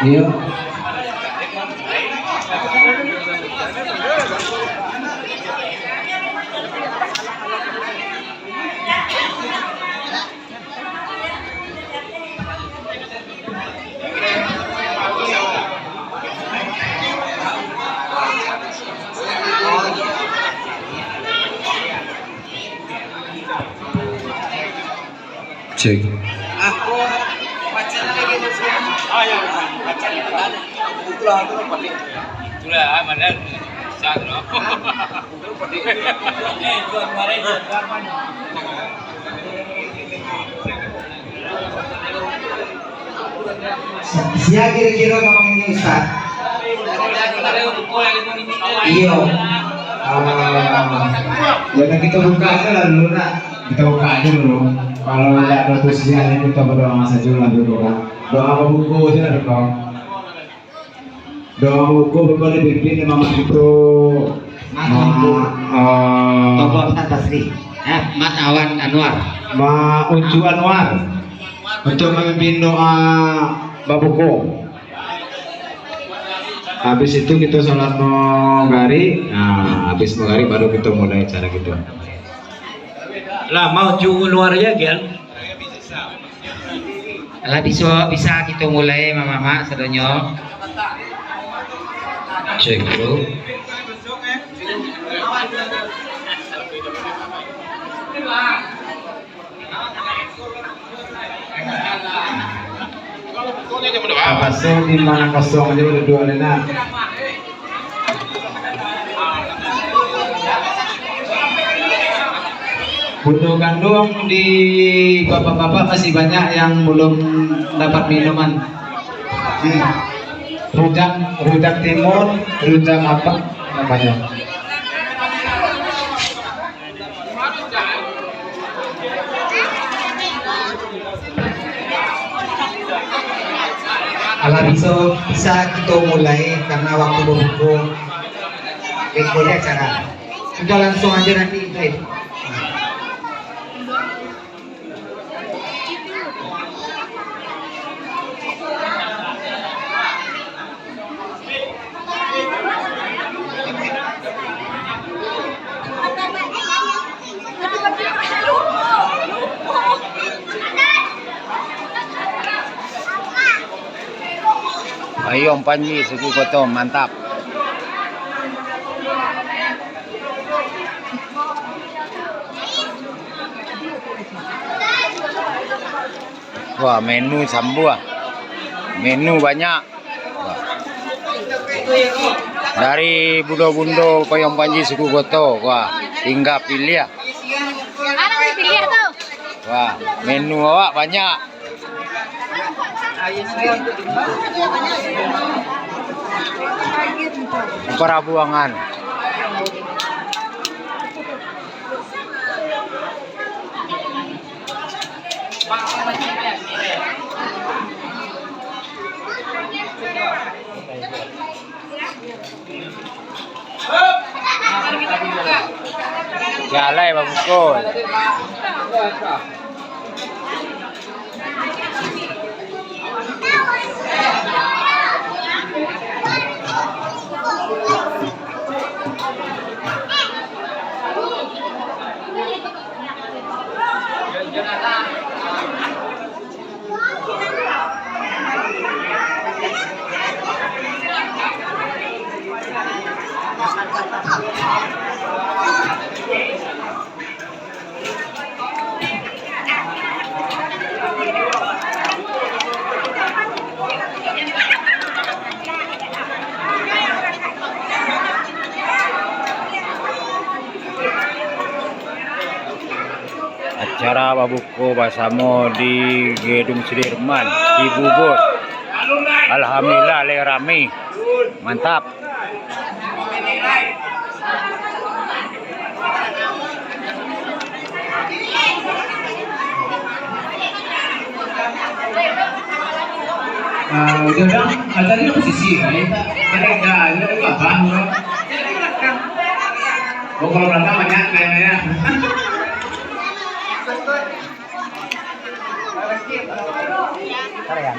Iya. Cek. Itulah mana saat lo. Siapa kira-kira ngomong ini Ustaz? Iya. Jangan kita buka aja lah dulu nak. Kita buka aja dulu. Kalau tidak ada tujuan kita berdoa saja lah dulu kan. Doa buku saja ada kau. Doa buku buku dipimpin Imam itu. Tokoh Ustaz Basri. Mat Awan Anwar. Ma Uncu Anwar untuk memimpin doa babuku. Habis itu kita sholat maghrib. Nah, habis maghrib baru kita mulai cara gitu. Lah mau jual luar ya gel. Lah bisa kita mulai mama sedonyo. Cek dulu. Kosong di mana kosong aja udah dua lena. Butuh gandum di bapak-bapak masih banyak yang belum dapat minuman. Rujak timun, rujak apa namanya? Kalau bisa kita mulai karena waktu berbuku rekodnya acara. Sudah langsung aja nanti itu. Ayo Om Panji suku Koto mantap. Wah menu sambua, menu banyak. Wah. Dari bundo-bundo Payung Panji suku Koto, wah tinggal pilih ya. Wah menu awak banyak. Perabuangan. Jalai babukul. Acara Babuko Basamo di Gedung Sudirman, Cibubur. Alhamdulillah rame, mantap. Udah dong, tadi posisi ya. Ada apa? Oh kalau belakang banyak kayaknya. Keren.